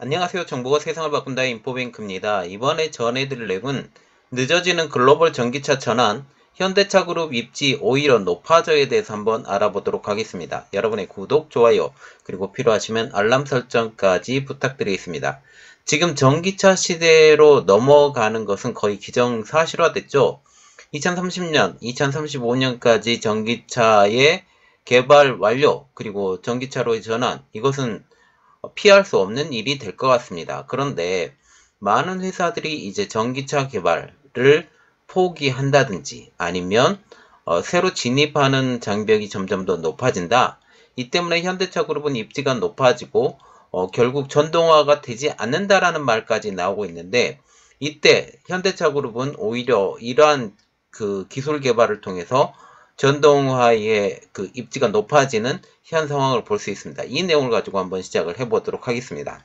안녕하세요. 정보가 세상을 바꾼다의 인포뱅크입니다. 이번에 전해드릴 내용은 늦어지는 글로벌 전기차 전환, 현대차 그룹 입지 오히려 높아져에 대해서 한번 알아보도록 하겠습니다. 여러분의 구독, 좋아요, 그리고 필요하시면 알람 설정까지 부탁드리겠습니다. 지금 전기차 시대로 넘어가는 것은 거의 기정사실화됐죠. 2030년, 2035년까지 전기차의 개발 완료, 그리고 전기차로의 전환, 이것은 피할 수 없는 일이 될 것 같습니다. 그런데 많은 회사들이 이제 전기차 개발을 포기한다든지 아니면 새로 진입하는 장벽이 점점 더 높아진다. 이 때문에 현대차 그룹은 입지가 높아지고 결국 전동화가 되지 않는다라는 말까지 나오고 있는데, 이때 현대차 그룹은 오히려 이러한 그 기술 개발을 통해서 전동화의 그 입지가 높아지는 현 상황을 볼 수 있습니다. 이 내용을 가지고 한번 시작을 해보도록 하겠습니다.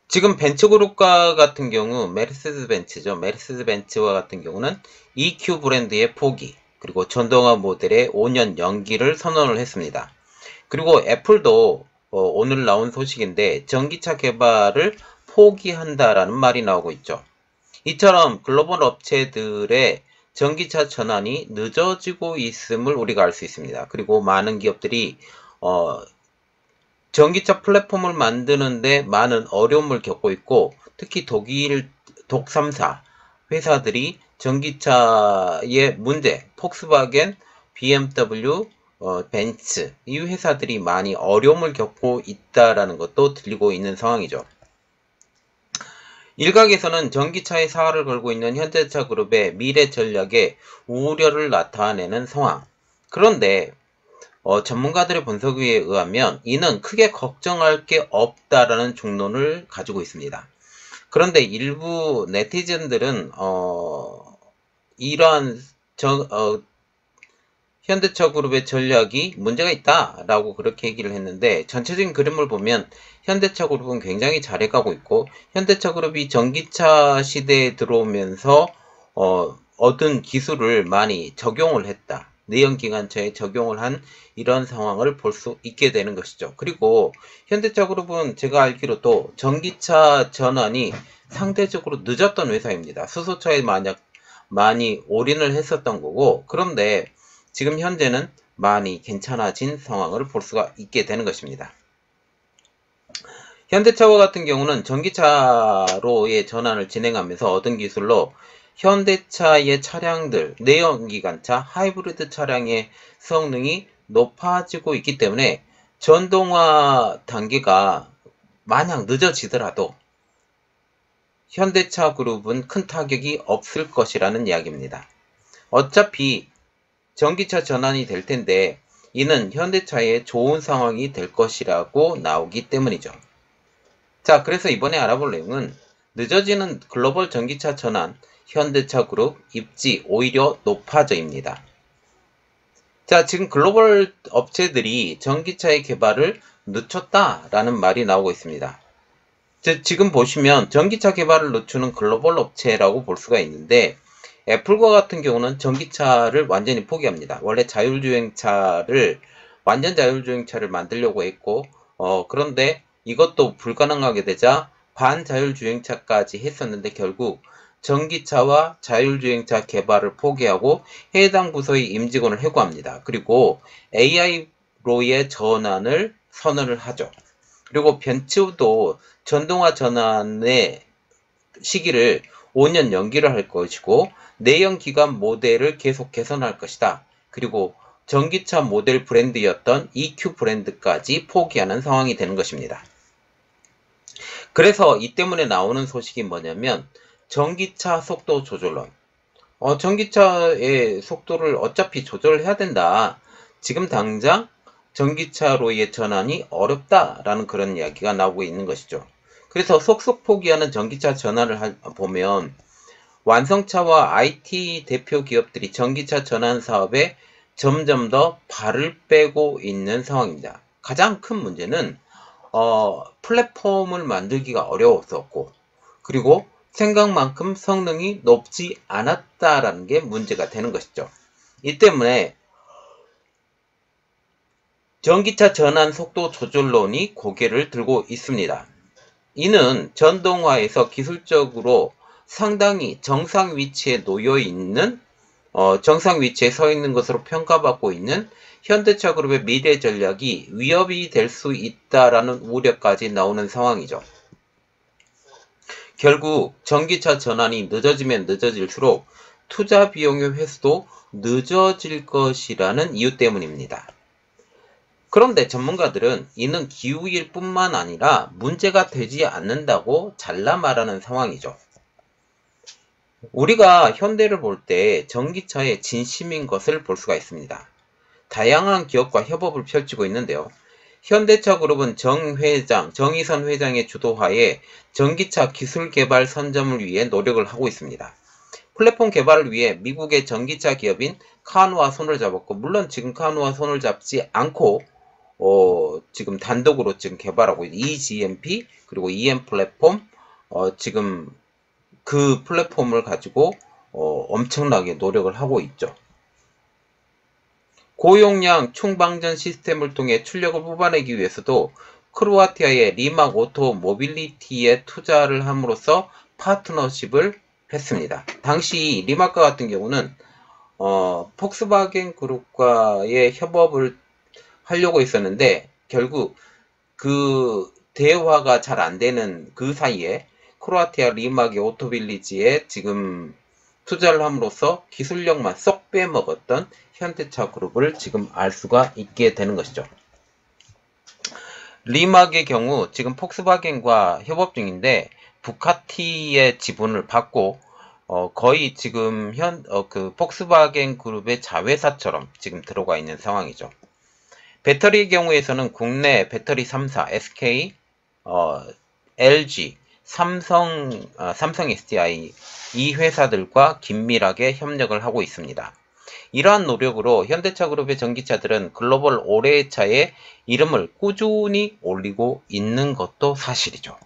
지금 벤츠그룹과 같은 경우 메르세데스 벤츠죠. 메르세데스 벤츠와 같은 경우는 EQ 브랜드의 포기, 그리고 전동화 모델의 5년 연기를 선언을 했습니다. 그리고 애플도 오늘 나온 소식인데 전기차 개발을 포기한다라는 말이 나오고 있죠. 이처럼 글로벌 업체들의 전기차 전환이 늦어지고 있음을 우리가 알 수 있습니다. 그리고 많은 기업들이 전기차 플랫폼을 만드는데 많은 어려움을 겪고 있고, 특히 독 3사 회사들이 전기차의 문제, 폭스바겐, BMW, 벤츠 이 회사들이 많이 어려움을 겪고 있다라는 것도 들리고 있는 상황이죠. 일각에서는 전기차의 사활을 걸고 있는 현대차 그룹의 미래 전략에 우려를 나타내는 상황. 그런데 전문가들의 분석에 의하면 이는 크게 걱정할 게 없다라는 중론을 가지고 있습니다. 그런데 일부 네티즌들은 이러한 현대차 그룹의 전략이 문제가 있다라고 그렇게 얘기를 했는데, 전체적인 그림을 보면 현대차 그룹은 굉장히 잘해가고 있고, 현대차 그룹이 전기차 시대에 들어오면서 얻은 기술을 많이 적용을 했다. 내연기관차에 적용을 한 이런 상황을 볼 수 있게 되는 것이죠. 그리고 현대차 그룹은 제가 알기로도 전기차 전환이 상대적으로 늦었던 회사입니다. 수소차에 많이 올인을 했었던 거고, 그런데 지금 현재는 많이 괜찮아진 상황을 볼 수가 있게 되는 것입니다. 현대차와 같은 경우는 전기차로의 전환을 진행하면서 얻은 기술로 현대차의 차량들, 내연기관차, 하이브리드 차량의 성능이 높아지고 있기 때문에 전동화 단계가 마냥 늦어지더라도 현대차 그룹은 큰 타격이 없을 것이라는 이야기입니다. 어차피 전기차 전환이 될 텐데 이는 현대차의 좋은 상황이 될 것이라고 나오기 때문이죠. 자, 그래서 이번에 알아볼 내용은 늦어지는 글로벌 전기차 전환, 현대차 그룹 입지 오히려 높아져입니다. 자, 지금 글로벌 업체들이 전기차의 개발을 늦췄다라는 말이 나오고 있습니다. 지금 보시면 전기차 개발을 늦추는 글로벌 업체라고 볼 수가 있는데, 애플과 같은 경우는 전기차를 완전히 포기합니다. 원래 완전 자율주행차를 만들려고 했고, 그런데 이것도 불가능하게 되자 반자율주행차까지 했었는데, 결국 전기차와 자율주행차 개발을 포기하고 해당 부서의 임직원을 해고합니다. 그리고 AI로의 전환을 선언을 하죠. 그리고 벤츠도 전동화 전환의 시기를 5년 연기를 할 것이고, 내연기관 모델을 계속 개선할 것이다. 그리고 전기차 모델 브랜드였던 EQ 브랜드까지 포기하는 상황이 되는 것입니다. 그래서 이 때문에 나오는 소식이 뭐냐면 전기차 속도 조절론. 전기차의 속도를 어차피 조절해야 된다. 지금 당장 전기차로의 전환이 어렵다라는 그런 이야기가 나오고 있는 것이죠. 그래서 속속 포기하는 전기차 전환을 보면 완성차와 IT 대표 기업들이 전기차 전환 사업에 점점 더 발을 빼고 있는 상황입니다. 가장 큰 문제는 플랫폼을 만들기가 어려웠었고, 그리고 생각만큼 성능이 높지 않았다라는 게 문제가 되는 것이죠. 이 때문에 전기차 전환 속도 조절론이 고개를 들고 있습니다. 이는 전동화에서 기술적으로 상당히 정상 위치에 놓여 있는 정상 위치에 서 있는 것으로 평가받고 있는 현대차 그룹의 미래 전략이 위협이 될 수 있다라는 우려까지 나오는 상황이죠. 결국 전기차 전환이 늦어지면 늦어질수록 투자 비용의 회수도 늦어질 것이라는 이유 때문입니다. 그런데 전문가들은 이는 기후일 뿐만 아니라 문제가 되지 않는다고 잘라 말하는 상황이죠. 우리가 현대를 볼 때 전기차의 진심인 것을 볼 수가 있습니다. 다양한 기업과 협업을 펼치고 있는데요. 현대차 그룹은 정의선 회장의 주도하에 전기차 기술 개발 선점을 위해 노력을 하고 있습니다. 플랫폼 개발을 위해 미국의 전기차 기업인 카누와 손을 잡았고, 물론 지금 카누와 손을 잡지 않고 지금 단독으로 지금 개발하고 있는 eGMP 그리고 EM 플랫폼 지금 그 플랫폼을 가지고 엄청나게 노력을 하고 있죠. 고용량 충방전 시스템을 통해 출력을 뽑아내기 위해서도 크로아티아의 리막 오토 모빌리티에 투자를 함으로써 파트너십을 했습니다. 당시 리막과 같은 경우는 폭스바겐 그룹과의 협업을 하려고 했었는데 결국 그 대화가 잘 안 되는 그 사이에 크로아티아 리막의 오토빌리지에 지금 투자를 함으로써 기술력만 쏙 빼먹었던 현대차 그룹을 지금 알 수가 있게 되는 것이죠. 리막의 경우 지금 폭스바겐과 협업 중인데 부카티의 지분을 받고 거의 지금 그 폭스바겐 그룹의 자회사처럼 지금 들어가 있는 상황이죠. 배터리의 경우에서는 국내 배터리 3사 SK, LG, 삼성 SDI 이 회사들과 긴밀하게 협력을 하고 있습니다. 이러한 노력으로 현대차 그룹의 전기차들은 글로벌 올해차의 이름을 꾸준히 올리고 있는 것도 사실이죠.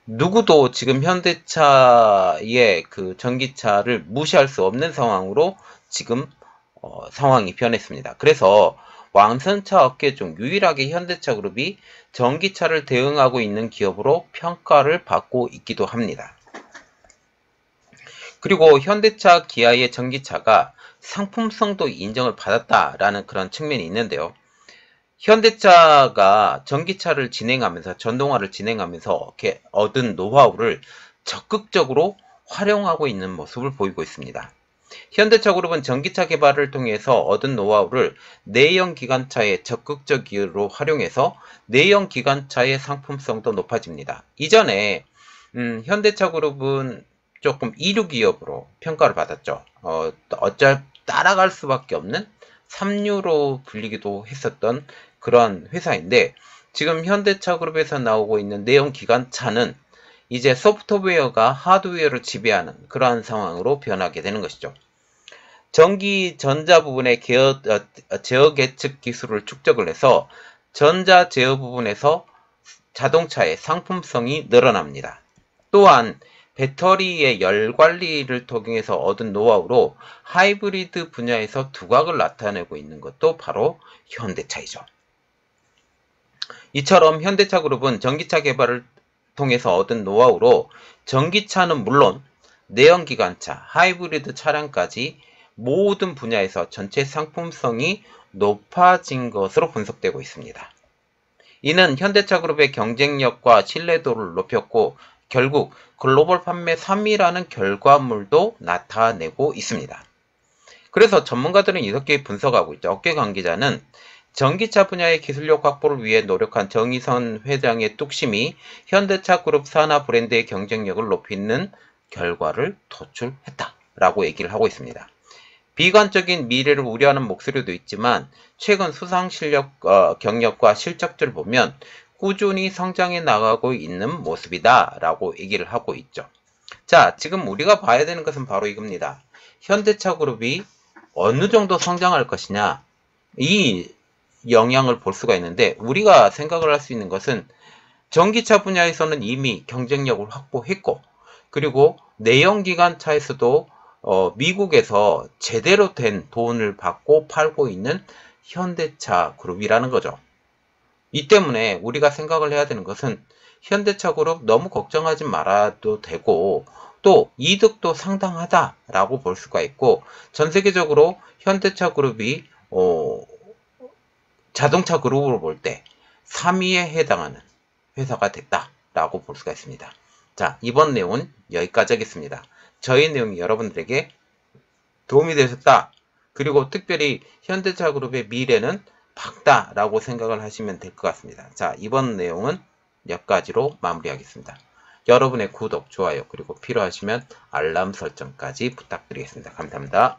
누구도 지금 현대차의 그 전기차를 무시할 수 없는 상황으로 지금 상황이 변했습니다. 그래서 왕선차 업계 중 유일하게 현대차 그룹이 전기차를 대응하고 있는 기업으로 평가를 받고 있기도 합니다. 그리고 현대차 기아의 전기차가 상품성도 인정을 받았다라는 그런 측면이 있는데요. 현대차가 전기차를 진행하면서 전동화를 진행하면서 이렇게 얻은 노하우를 적극적으로 활용하고 있는 모습을 보이고 있습니다. 현대차 그룹은 전기차 개발을 통해서 얻은 노하우를 내연 기관차에 적극적으로 활용해서 내연 기관차의 상품성도 높아집니다. 이전에 현대차 그룹은 조금 이류 기업으로 평가를 받았죠. 어쩔 따라갈 수밖에 없는 3류로 불리기도 했었던 그런 회사인데 지금 현대차 그룹에서 나오고 있는 내연 기관차는 이제 소프트웨어가 하드웨어를 지배하는 그러한 상황으로 변하게 되는 것이죠. 전기 전자 부분의 제어 계측 기술을 축적을 해서 전자 제어 부분에서 자동차의 상품성이 늘어납니다. 또한 배터리의 열 관리를 통해서 얻은 노하우로 하이브리드 분야에서 두각을 나타내고 있는 것도 바로 현대차이죠. 이처럼 현대차 그룹은 전기차 개발을 통해서 얻은 노하우로 전기차는 물론 내연기관차, 하이브리드 차량까지 모든 분야에서 전체 상품성이 높아진 것으로 분석되고 있습니다. 이는 현대차 그룹의 경쟁력과 신뢰도를 높였고 결국 글로벌 판매 3위라는 결과물도 나타내고 있습니다. 그래서 전문가들은 이렇게 분석하고 있죠. 업계 관계자는 전기차 분야의 기술력 확보를 위해 노력한 정의선 회장의 뚝심이 현대차 그룹 산하 브랜드의 경쟁력을 높이는 결과를 도출했다라고 얘기를 하고 있습니다. 비관적인 미래를 우려하는 목소리도 있지만 최근 수상 실력, 경력과 실적들을 보면 꾸준히 성장해 나가고 있는 모습이다 라고 얘기를 하고 있죠. 자, 지금 우리가 봐야 되는 것은 바로 이겁니다. 현대차 그룹이 어느 정도 성장할 것이냐 이 영향을 볼 수가 있는데 우리가 생각을 할 수 있는 것은 전기차 분야에서는 이미 경쟁력을 확보했고 그리고 내연기관차에서도 미국에서 제대로 된 돈을 받고 팔고 있는 현대차 그룹이라는 거죠. 이 때문에 우리가 생각을 해야 되는 것은 현대차그룹 너무 걱정하지 말아도 되고 또 이득도 상당하다라고 볼 수가 있고 전 세계적으로 현대차그룹이 자동차 그룹으로 볼 때 3위에 해당하는 회사가 됐다라고 볼 수가 있습니다. 자, 이번 내용은 여기까지 하겠습니다. 저희 내용이 여러분들에게 도움이 되셨다. 그리고 특별히 현대차그룹의 미래는 밝다라고 생각을 하시면 될 것 같습니다. 자, 이번 내용은 여기까지로 마무리하겠습니다. 여러분의 구독, 좋아요, 그리고 필요하시면 알람 설정까지 부탁드리겠습니다. 감사합니다.